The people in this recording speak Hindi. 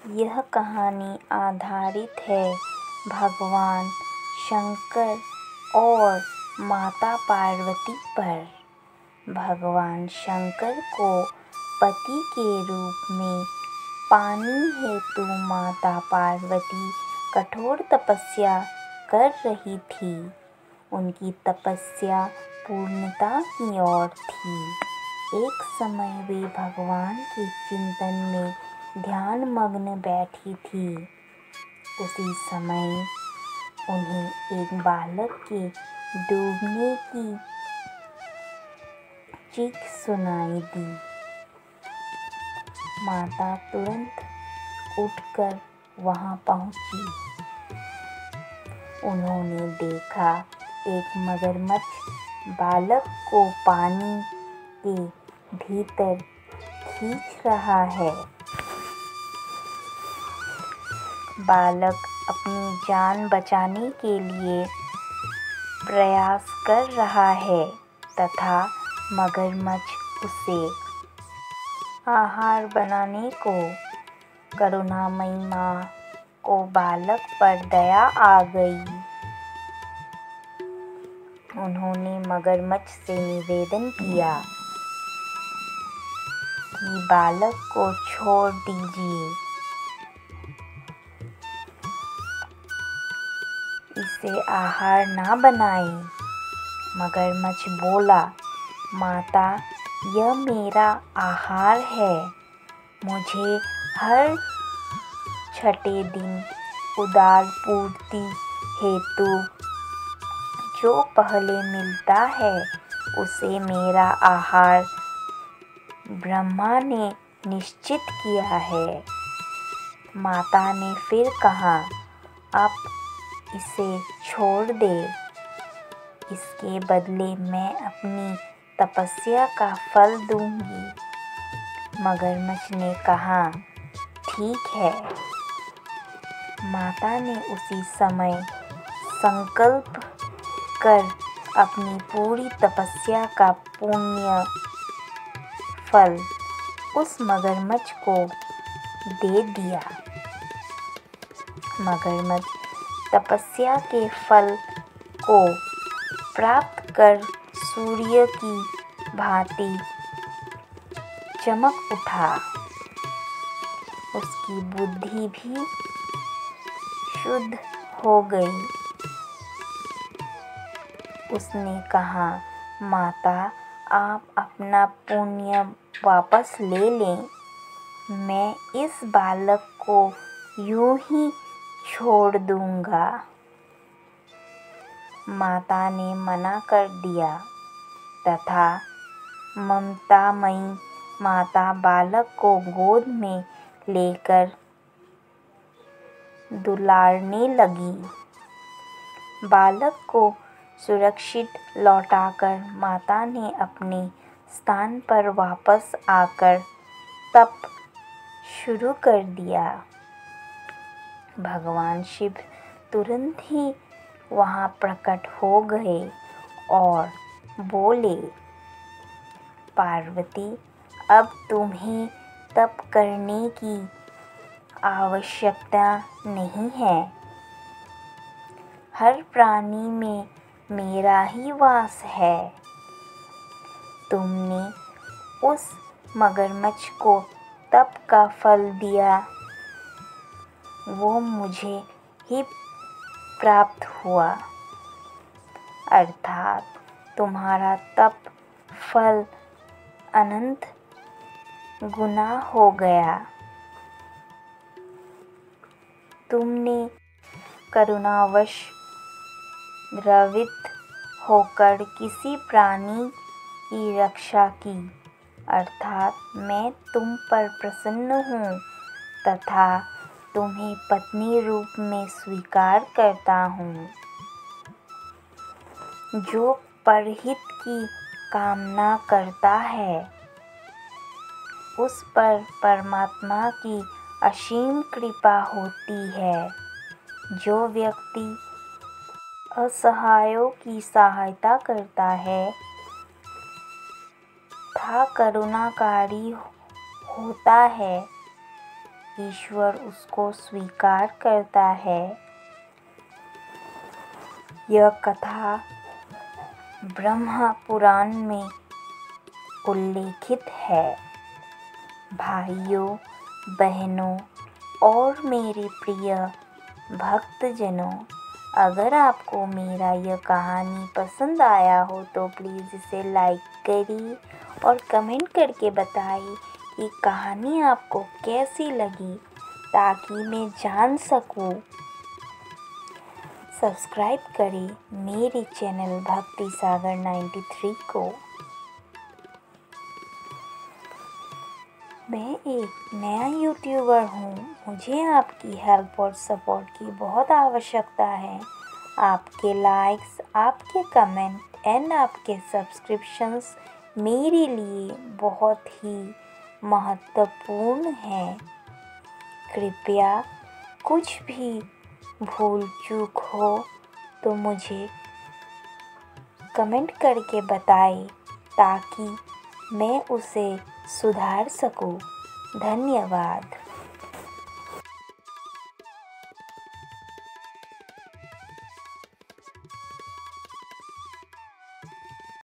यह कहानी आधारित है भगवान शंकर और माता पार्वती पर। भगवान शंकर को पति के रूप में पाने हेतु माता पार्वती कठोर तपस्या कर रही थी। उनकी तपस्या पूर्णता की ओर थी। एक समय वे भगवान के चिंतन में ध्यान मग्न बैठी थी। उसी समय उन्हें एक बालक के डूबने की चीख सुनाई दी। माता तुरंत उठकर वहां पहुंची। उन्होंने देखा एक मगरमच्छ बालक को पानी के भीतर खींच रहा है। बालक अपनी जान बचाने के लिए प्रयास कर रहा है तथा मगरमच्छ उसे आहार बनाने को। करुणामयी मां को बालक पर दया आ गई। उन्होंने मगरमच्छ से निवेदन किया कि बालक को छोड़ दीजिए, इसे आहार ना बनाएं। मगरमच्छ बोला, माता, यह मेरा आहार है। मुझे हर छठे दिन उदर पूर्ति हेतु जो पहले मिलता है उसे मेरा आहार ब्रह्मा ने निश्चित किया है। माता ने फिर कहा, अब इसे छोड़ दे। इसके बदले मैं अपनी तपस्या का फल दूंगी। मगरमच्छ ने कहा, ठीक है। माता ने उसी समय संकल्प कर अपनी पूरी तपस्या का पुण्य फल उस मगरमच्छ को दे दिया। मगरमच्छ तपस्या के फल को प्राप्त कर सूर्य की भांति चमक उठा। उसकी बुद्धि भी शुद्ध हो गई। उसने कहा, माता, आप अपना पुण्य वापस ले लें। मैं इस बालक को यूं ही छोड़ दूंगा। माता ने मना कर दिया तथा ममतामयी माता बालक को गोद में लेकर दुलारने लगी। बालक को सुरक्षित लौटाकर माता ने अपने स्थान पर वापस आकर तप शुरू कर दिया। भगवान शिव तुरंत ही वहां प्रकट हो गए और बोले, पार्वती, अब तुम्हें तप करने की आवश्यकता नहीं है। हर प्राणी में मेरा ही वास है। तुमने उस मगरमच्छ को तप का फल दिया, वो मुझे ही प्राप्त हुआ। अर्थात तुम्हारा तप फल अनंत गुना हो गया। तुमने करुणावश द्रवित होकर किसी प्राणी की रक्षा की, अर्थात मैं तुम पर प्रसन्न हूँ तथा तुम्हें पत्नी रूप में स्वीकार करता हूँ। जो परहित की कामना करता है उस पर परमात्मा की असीम कृपा होती है। जो व्यक्ति असहायों की सहायता करता है तथा करुणाकारी होता है, ईश्वर उसको स्वीकार करता है। यह कथा ब्रह्म पुराण में उल्लेखित है। भाइयों, बहनों और मेरे प्रिय भक्तजनों, अगर आपको मेरा यह कहानी पसंद आया हो तो प्लीज़ इसे लाइक करिए और कमेंट करके बताइए कि कहानी आपको कैसी लगी, ताकि मैं जान सकूं। सब्सक्राइब करें मेरे चैनल भक्ति सागर 93 को। मैं एक नया यूट्यूबर हूँ, मुझे आपकी हेल्प और सपोर्ट की बहुत आवश्यकता है। आपके लाइक्स, आपके कमेंट एंड आपके सब्सक्रिप्शंस मेरे लिए बहुत ही महत्वपूर्ण हैं। कृपया कुछ भी भूल चूक हो तो मुझे कमेंट करके बताएं, ताकि मैं उसे सुधार सकूं। धन्यवाद।